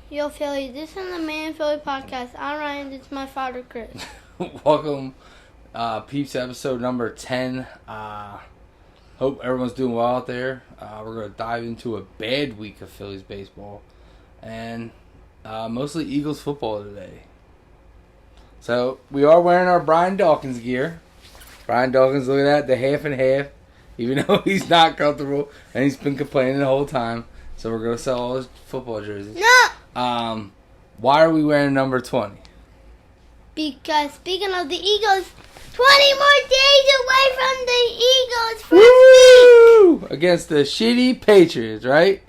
Yo, Philly, this is the Man Philly podcast. I'm Ryan, this is my father, Chris. Welcome, Peeps, episode number 10. Hope everyone's doing well out there. We're going to dive into a bad week of Phillies baseball and mostly Eagles football today. So, we are wearing our Brian Dawkins gear. Brian Dawkins, look at that, the half and half, even though he's not comfortable and he's been complaining the whole time. So, we're going to sell all his football jerseys. No! Why are we wearing number 20? Because speaking of the Eagles, 20 more days away from the Eagles first Woo! Against the shitty Patriots, right?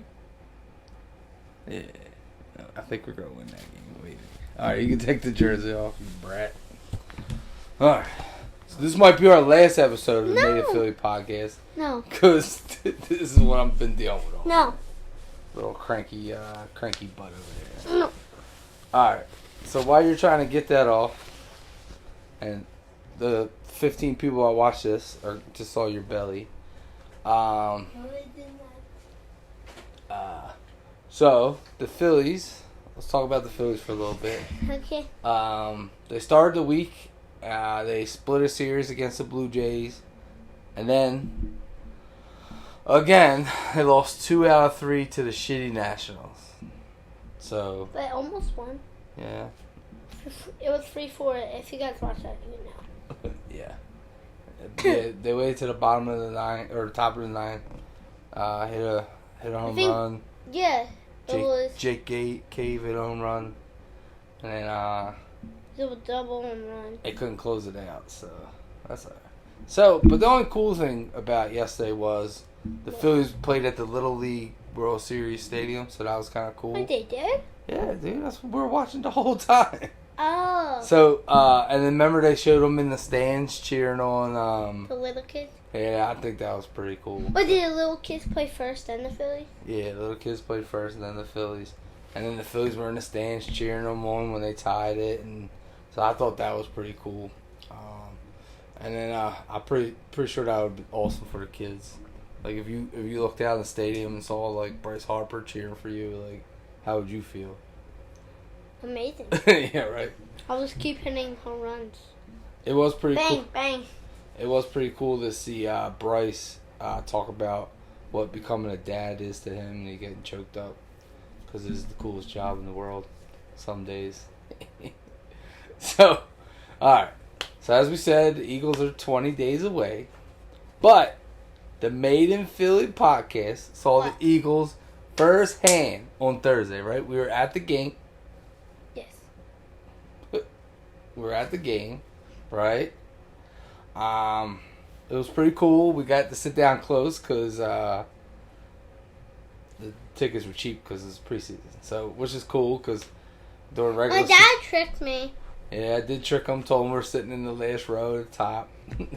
Yeah. I think we're going to win that game. Wait. Alright, you can take the jersey off, you brat. Alright. So this might be our last episode of the No. Native Philly podcast. No. Because this is what I've been dealing with all day. No. Little cranky butt over there. No. Alright. So while you're trying to get that off, and the 15 people that watch this or just saw your belly, so the Phillies. Let's talk about the Phillies for a little bit. Okay. They started the week. They split a series against the Blue Jays, and then again they lost 2 out of 3 to the shitty Nationals. So But I almost won. yeah. It was 3-4. If you guys watch that, you know. Yeah. They waited to the bottom of the ninth or the top of the ninth. Hit a home run. Yeah. It was Jake Cave hit a home run, and then a double home run. they couldn't close it out. So that's alright. So, but the only cool thing about yesterday was the Phillies played at the Little League World Series Stadium, so that was kind of cool. What they did? Yeah, dude, that's what we were watching the whole time. Oh. So, and then remember they showed them in the stands cheering on. The little kids? Yeah, I think that was pretty cool. But did the little kids play first, then the Phillies? Yeah, the little kids played first, and then the Phillies, and then the Phillies were in the stands cheering them on when they tied it, and so I thought that was pretty cool. And then I'm pretty sure that would be awesome for the kids. Like if you looked out in the stadium and saw like Bryce Harper cheering for you, like how would you feel? Amazing. Yeah, right. I'll just keep hitting home runs. It was pretty cool. Bang, bang. It was pretty cool to see Bryce talk about what becoming a dad is to him and he getting choked up because it's the coolest job in the world some days. So, alright. So as we said, the Eagles are 20 days away. But the Made in Philly podcast saw What? the Eagles firsthand on Thursday, right? We were at the game. Yes. We were at the game, right? It was pretty cool. We got to sit down close because the tickets were cheap because it's preseason. So, which is cool because during regular My dad tricked me. yeah, I did trick him. Told him we're sitting in the last row at the top.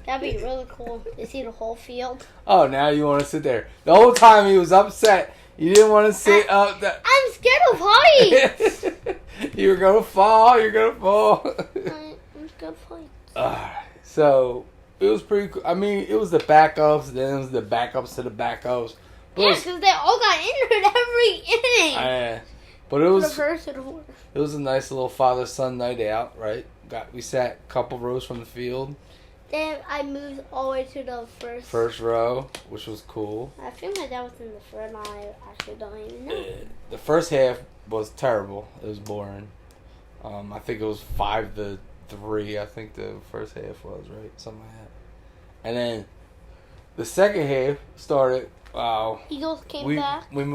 That'd be really cool to see the whole field. Oh, now you want to sit there. The whole time he was upset. You didn't want to sit up. I'm scared of heights. You were going to fall. You're going to fall. I'm scared of heights. So, it was pretty cool. I mean, it was the backups. Then it was the backups to the backups. But Yeah, because they all got injured every inning. but it The was first and the fourth. it was a nice little father-son night out, right? We sat a couple rows from the field. Then I moved all the way to the First row, which was cool. I think my dad was in the front. I actually don't even know. The first half was terrible. It was boring. I think it was 5-3. I think the first half was, right? Something like that. And then the second half started. Eagles came back. You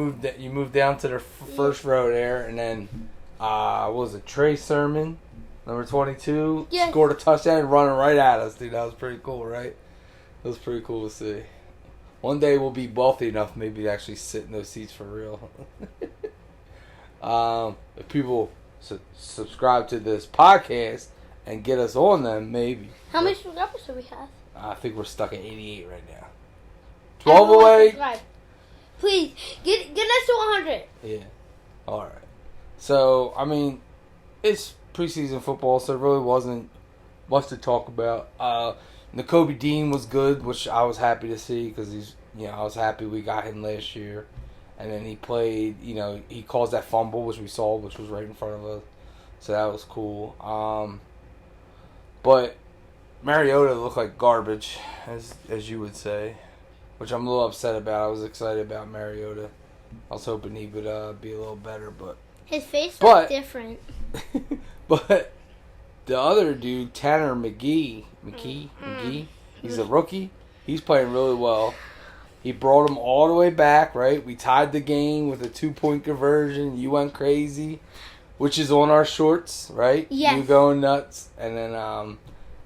moved down to the first row there, and then what was it? Trey Sermon, number 22, Yes. scored a touchdown running right at us, dude. That was pretty cool, right? It was pretty cool to see. One day we'll be wealthy enough maybe to actually sit in those seats for real. If people subscribe to this podcast and get us on them, maybe. How many subscribers do we have? I think we're stuck at 88 right now. 12 away. Subscribe. Please, get us to 100. Yeah. All right. So, I mean, it's preseason football, so there really wasn't much to talk about. Nakobe Dean was good, which I was happy to see because I was happy we got him last year. And then he played, he caused that fumble, which we saw, which was right in front of us. So that was cool. But Mariota looked like garbage, as you would say, which I'm a little upset about. I was excited about Mariota. I was hoping he would be a little better, but his face was different. But the other dude, Tanner McGee, he's a rookie. He's playing really well. He brought him all the way back, right? We tied the game with a 2-point conversion. You went crazy, which is on our shorts, right? Yes. You going nuts, and then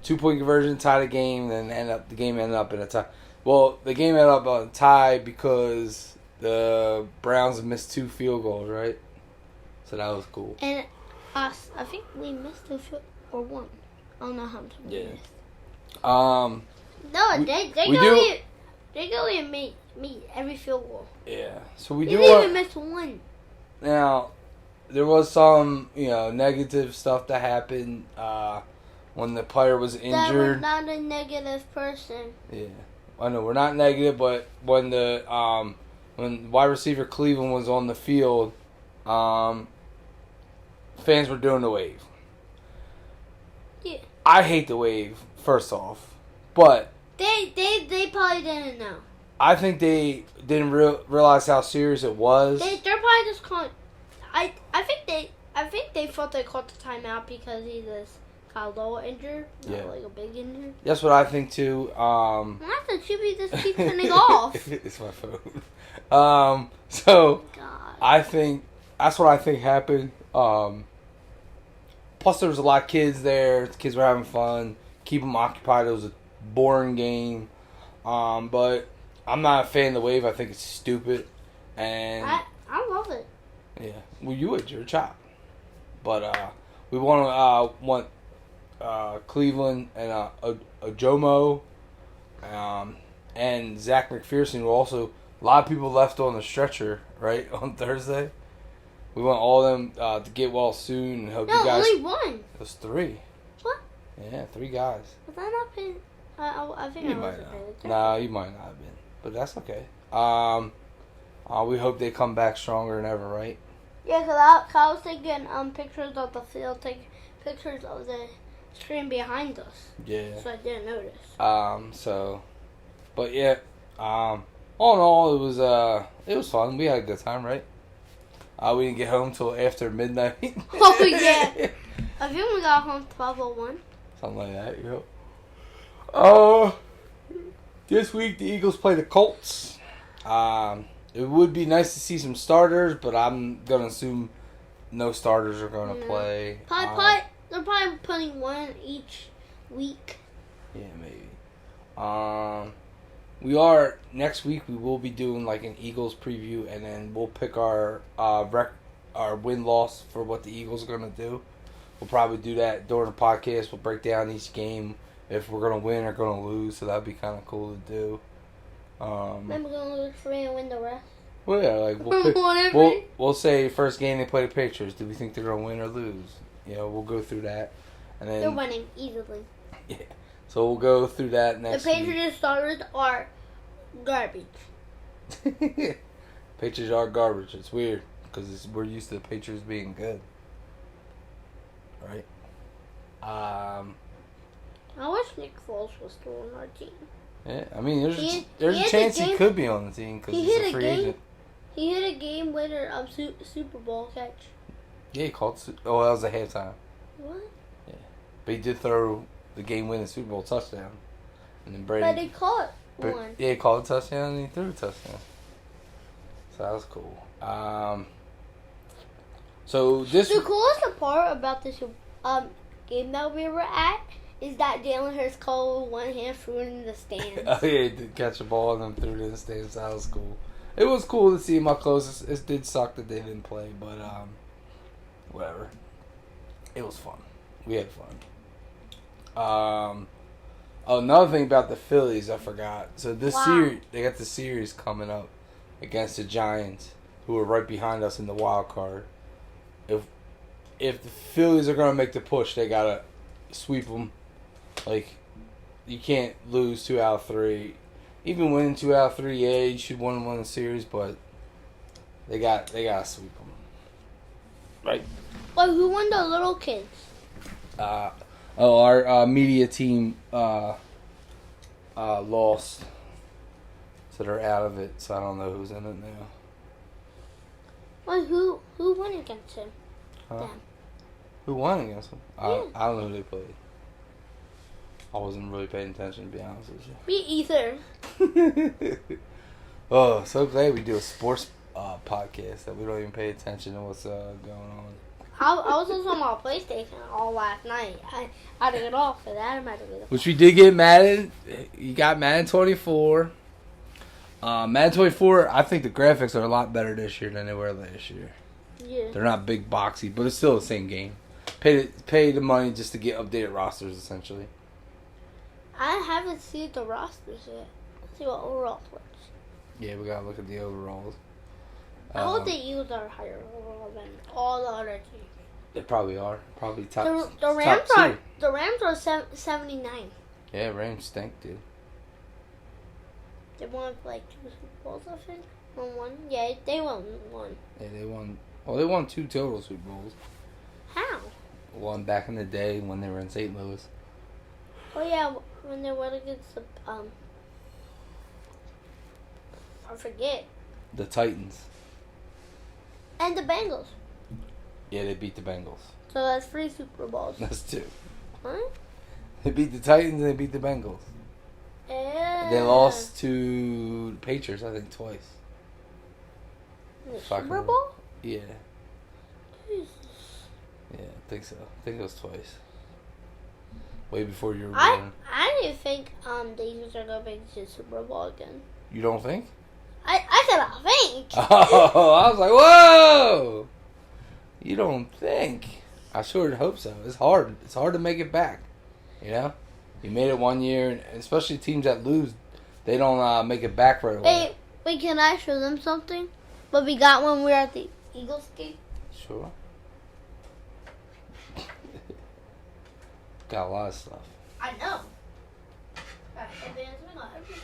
2-point conversion, tie the game, then the game ended up in a tie. Well, the game ended up on a tie because the Browns missed 2 field goals, right? So that was cool. And us, I think we missed a field or one. I don't know how much we missed. No, they go and meet every field goal. Yeah, so we didn't even miss one. Now, there was some negative stuff that happened when the player was injured. That was not a negative person. Yeah, I know we're not negative, but when the when wide receiver Cleveland was on the field, fans were doing the wave. Yeah, I hate the wave. First off, but they probably didn't know. I think they didn't realize how serious it was. They're probably just calling. I think they thought they called the timeout because he just got a little injured, not like a big injury. That's what I think too. Not the chippy just keeps turning off. It's my phone. So God. I think that's what I think happened. Plus, there was a lot of kids there. The kids were having fun. Keep them occupied. It was a boring game. But I'm not a fan of the wave. I think it's stupid. And I love it. Yeah. Well, you're a child. But we want Cleveland and Ojomo and Zach McPherson were also a lot of people left on the stretcher, right, on Thursday. We want all of them to get well soon and hope you guys. No, only one. It was 3. What? Yeah, 3 guys. Was I not paying? I think You I might wasn't not. paying attention. No, you might not have been, but that's okay. We hope they come back stronger than ever, right? Yeah, because I was taking pictures of the field, taking pictures of the screen behind us. Yeah. So I didn't notice. But yeah, all in all, it was fun. We had a good time, right? We didn't get home till after midnight. Oh yeah. I think we got home 12:01. Something like that, yeah. This week the Eagles play the Colts. It would be nice to see some starters, but I'm gonna assume no starters are gonna play. They're probably putting one each week. Yeah, maybe. Next week we will be doing like an Eagles preview, and then we'll pick our win-loss for what the Eagles are going to do. We'll probably do that during the podcast. We'll break down each game, if we're going to win or going to lose, so that'd be kind of cool to do. Then we're going to lose 3 and win the rest. Well, yeah, like we'll say first game they play the Patriots. Do we think they're going to win or lose? We'll go through that. And then they're winning easily. Yeah. So we'll go through that next week. The Patriots starters are garbage. Patriots are garbage. It's weird because we're used to the Patriots being good, right? I wish Nick Foles was still on our team. Yeah, I mean, there's a chance he could be on the team because he's a free agent. He hit a game winner of Super Bowl catch. Yeah, he called. Oh, that was a halftime. What? Yeah, but he did throw the game-winning Super Bowl touchdown, and then Brady. But he caught one. Yeah, he called a touchdown and he threw a touchdown. So that was cool. So the coolest part about this game that we were at is that Jalen Hurts called one hand threw it in the stands. Oh yeah, he did catch a ball and then threw it in the stands. That was cool. It was cool to see him up close. It did suck that they didn't play, but whatever. It was fun. We had fun. Another thing about the Phillies, I forgot. So series, they got the series coming up against the Giants, who are right behind us in the wild card. If the Phillies are gonna make the push, they gotta sweep them. Like, you can't lose 2 out of 3. Even winning 2 out of 3, yeah, you should win the series, but They gotta sweep them. Right. But who won the little kids? Our media team lost, so they're out of it. So I don't know who's in it now. Well, who won against him? Huh? Them. Who won against them? Yeah. I don't know who they played. I wasn't really paying attention, to be honest with Me either. you. Oh, so glad we do a sports podcast that we don't even pay attention to what's going on. I was just on my PlayStation all last night. I had to get off for that. I'm about to get off. Which we did get Madden. You got Madden 24. Madden 24, I think the graphics are a lot better this year than they were last year. Yeah. They're not big boxy, but it's still the same game. Pay the money just to get updated rosters, essentially. I haven't seen the rosters yet. Let's see what overall looks. Yeah, we gotta look at the overalls. I hope the Eagles are higher overall than all the other teams. They probably are. Probably top. The Rams top are two. the Rams are 79. Yeah, Rams stink, dude. They won like 2 Super Bowls, I think. Or one. Yeah, they won one. Yeah, they won. Well, they won 2 total Super Bowls. How? One back in the day when they were in St. Louis. Oh yeah, when they went against the I forget. The Titans. And the Bengals. Yeah, they beat the Bengals. So that's 3 Super Bowls. That's 2. Huh? They beat the Titans and they beat the Bengals. They lost to the Patriots, I think, twice. In the Fucking Super Bowl? Yeah. Jesus. Yeah, I think so. I think it was twice. Way before you were I born. didn't think the Eagles are going to make the Super Bowl again. You don't think? I said I think. Oh, I was like, whoa! You don't think? I sure hope so. It's hard. It's hard to make it back. You know? You made it one year, and especially teams that lose, they don't make it back right away. Wait, can I show them something? But we got when we were at the Eagles game. Sure. Got a lot of stuff. I know. Got advancement on everything.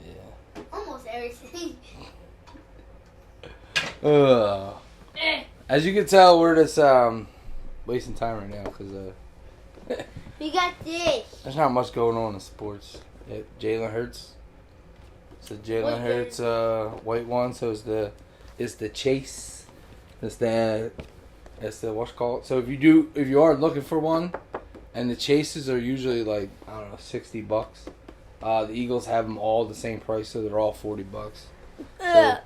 Yeah. Almost everything. As you can tell, we're just wasting time right now because We got this. there's not much going on in sports. Yeah, Jalen Hurts. It's the Jalen Hurts white one. So it's the Chase. It's the what's it called. So if you are looking for one, and the Chases are usually like I don't know $60. The Eagles have them all the same price, so they're all $40. So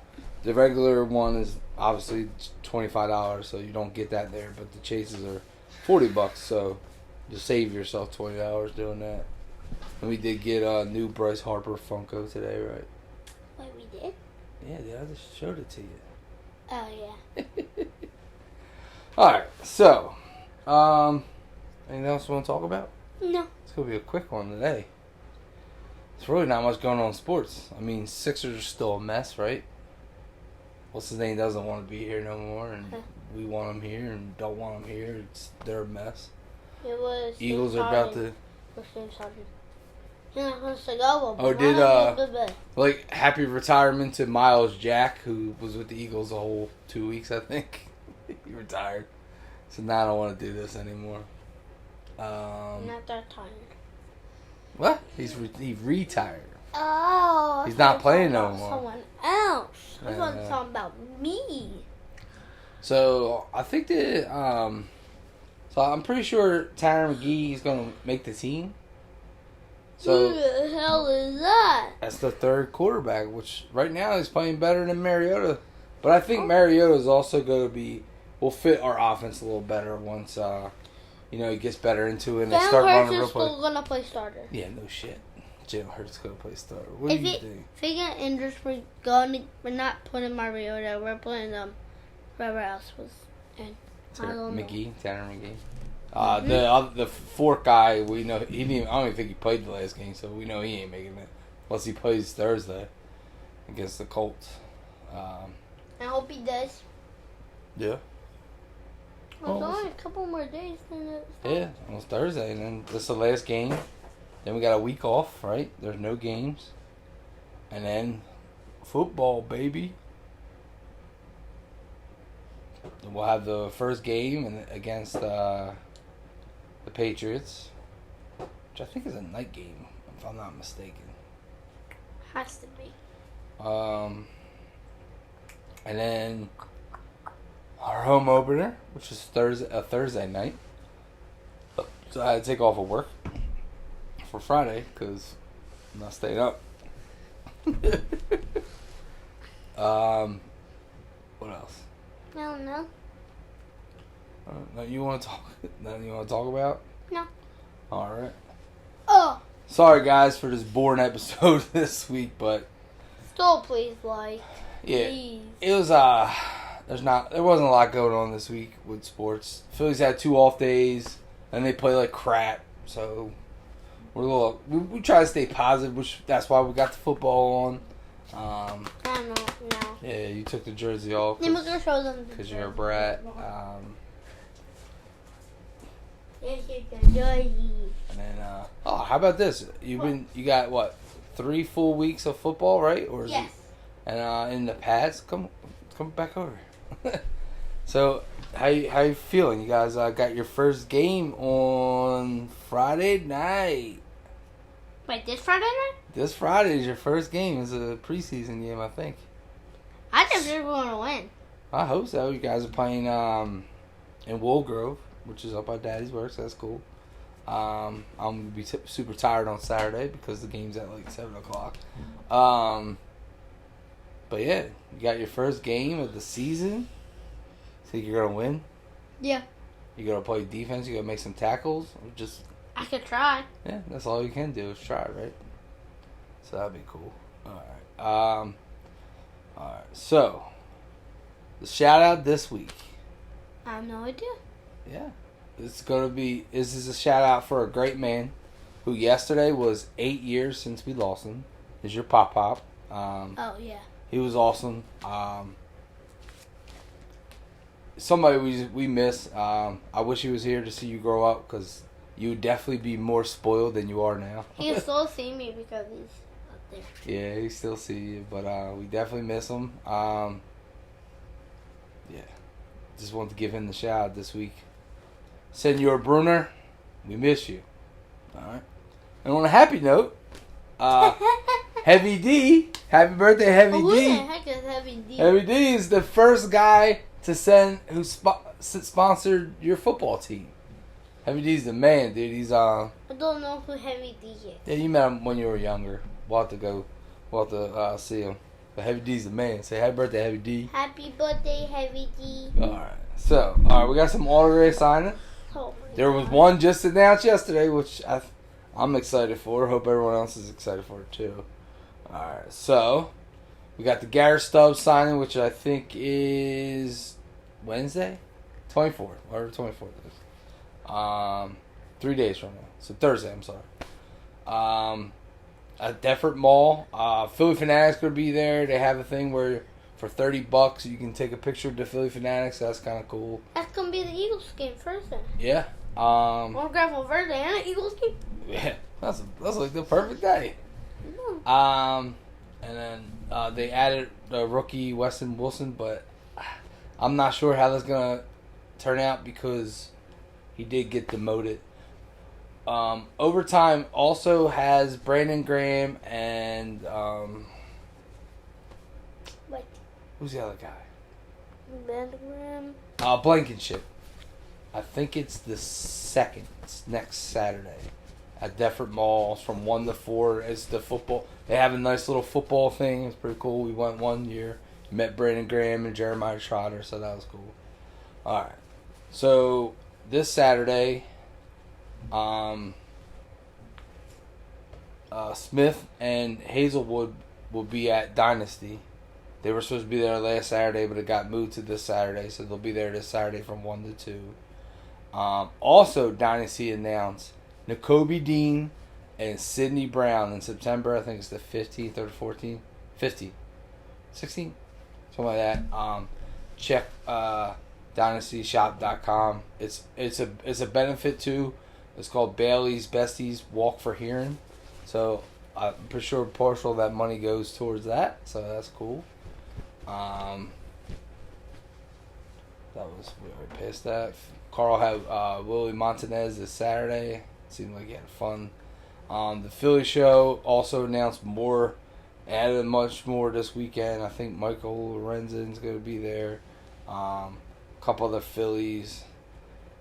the regular one is obviously $25, so you don't get that there. But the Chases are $40, so you save yourself $20 doing that. And we did get a new Bryce Harper Funko today, right? Wait, we did? Yeah, dude, I just showed it to you. Oh yeah. Alright, so, anything else you want to talk about? No. It's going to be a quick one today. There's really not much going on in sports. I mean, Sixers are still a mess, right? What's his name doesn't want to be here no more, and we want him here and don't want him here. They're a mess. It was Eagles are about to... You're not supposed to go. Oh, did, happy retirement to Miles Jack, who was with the Eagles the whole 2 weeks, I think. He retired. So now I don't want to do this anymore. Not that tired. What? He retired. Oh. He's not playing no more. Someone else. I was talking about me. So I think that so I'm pretty sure Tanner McGee is gonna make the team. So who the hell is that? That's the third quarterback, which right now he's playing better than Mariota. But I think Mariota is also going to will fit our offense a little better once he gets better into it and they start running real play. Still gonna play starter. Yeah, no shit. Jalen Hurts gonna play starter. What do you think? If he get injured, we're not putting Mariota. We're playing whoever else was in. Tanner McGee. The fourth guy we know I don't even think he played the last game, so we know he ain't making it unless he plays Thursday against the Colts. I hope he does. Yeah. Well, it's only a couple more days. Yeah, it's Thursday, and then this is the last game. Then we got a week off, right? There's no games. And then football, baby. we'll have the first game against the Patriots, which I think is a night game, if I'm not mistaken. Has to be. And then our home opener, which is a Thursday night. So I had to take off of work for Friday because I'm not staying up. What else? I don't know. Nothing you want to talk? Nothing you want to talk about? No. All right. Oh. Sorry guys for this boring episode this week, but Still, please like. yeah, Please. it was there wasn't a lot going on this week with sports. Phillies had 2 off days, and they play like crap. So we try to stay positive, which that's why we got the football on. I don't know. No. Yeah, you took the jersey off because you're a brat. Jersey. And then how about this? You got what, 3 full weeks of football, right? Or is Yes. it? And in the past, come back over. So how you feeling? You guys got your first game on Friday night. Wait, this Friday night? This Friday is your first game. It's a preseason game, I think. I think they're going to win. I hope so. You guys are playing in Woolgrove, which is up by Daddy's Works. That's cool. I'm going to be super tired on Saturday because the game's at like 7 o'clock. But yeah, you got your first game of the season. Think you're going to win? Yeah. You got to play defense? You got to make some tackles? Or just... I could try. Yeah, that's all you can do is try, right? So that'd be cool. Alright. Alright. So, the shout out this week. I have no idea. Yeah. This is a shout out for a great man who yesterday was 8 years since we lost him. Is your Pop. Oh, yeah. He was awesome. Somebody we miss. I wish he was here to see you grow up because you would definitely be more spoiled than you are now. He can still see me because he's up there. Yeah, he still see you, but we definitely miss him. Yeah, just want to give him the shout out this week. Senor Brunner, we miss you. All right. And on a happy note, Heavy D, happy birthday, Heavy Who D. the heck is Heavy D? Heavy D is the first guy to who sponsored your football team. Heavy D's the man, dude. He's I don't know who Heavy D is. Yeah, you met him when you were younger. We'll have to see him. But Heavy D's the man. Say happy birthday, Heavy D. Happy birthday, Heavy D. Alright, we got some autograph signing. Oh There was one just announced yesterday, which I'm excited for. Hope everyone else is excited for it too. Alright, so we got the Garrett Stubbs signing, which I think is Wednesday? 24th. Whatever 24th is. 3 days from now. So Thursday, I'm sorry. At Deffert Mall. Philly Fanatics going to be there. They have a thing where for $30 you can take a picture of the Philly Fanatics. That's kind of cool. That's going to be the Eagles game first then. Yeah. Autograph on Thursday and an Eagles game? Yeah. That's like the perfect day. Mm. And then they added the rookie Weston Wilson, but I'm not sure how that's going to turn out because he did get demoted. Overtime also has Brandon Graham and What? who's the other guy? Brandon Graham. Blankenship. I think it's the 2nd. It's next Saturday at Deffert Mall from 1 to 4. It's the football. They have a nice little football thing. It's pretty cool. We went one year. Met Brandon Graham and Jeremiah Trotter, so that was cool. All right. So this Saturday, Smith and Hazelwood will be at Dynasty. They were supposed to be there last Saturday, but it got moved to this Saturday, so they'll be there this Saturday from 1 to 2. Also, Dynasty announced Nakobe Dean and Sidney Brown in September. I think it's the 15th or the 14th. 15th. 16th? Something like that. Check dynastyshop.com. It's a benefit too. It's called Bailey's Besties Walk for Hearing. So I'm pretty sure a portion of that money goes towards that. So that's cool. we already passed that. Carl had Willie Montanez this Saturday. Seemed like he had fun. The Philly show also announced more, added much more this weekend. I think Michael Lorenzen's going to be there. A couple other Phillies,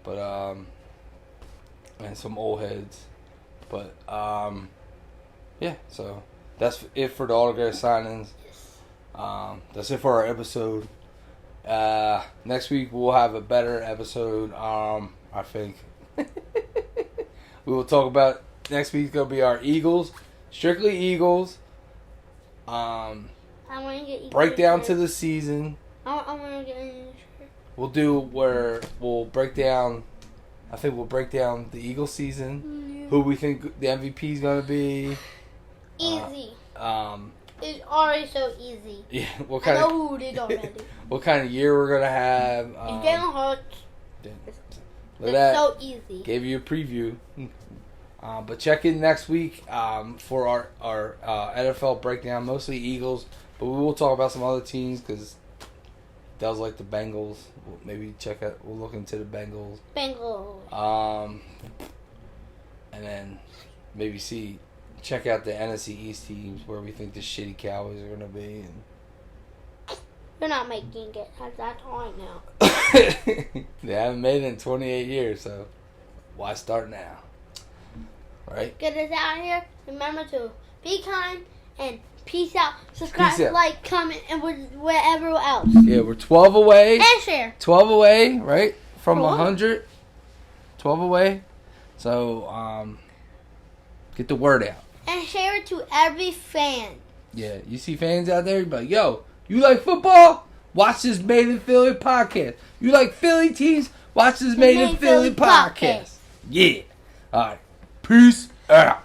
but and some old heads. But yeah, so that's it for the autograph signings. That's it for our episode. Next week we'll have a better episode. I think we will talk about next week's gonna be our Eagles, strictly Eagles. I want to get breakdown to the season. I want to get in the shirt. We'll do where we'll break down. I think we'll break down the Eagles season. Who we think the MVP is gonna be. Easy. It's already so easy. Yeah. I know who it is already. What kind of year we're gonna have? It's Jalen Hurts. Look at that. So easy. Gave you a preview. But check in next week for our NFL breakdown, mostly Eagles. But we will talk about some other teams because does like the Bengals. We'll look into the Bengals. And then maybe check out the NFC East teams where we think the shitty Cowboys are gonna be. They're not making it at that time now. They haven't made it in 28 years, so why start now? Right? Get us out of here. Remember to be kind and peace out. Subscribe, Peace out. like, comment, and whatever else. Yeah, we're 12 away. And share. 12 away, right? From For what? 100. 12 away. So, get the word out. And share it to every fan. Yeah, you see fans out there, you be like, yo, you like football? Watch this Made in Philly podcast. You like Philly teams? Watch this Made in Philly podcast. Yeah. All right. Peace out.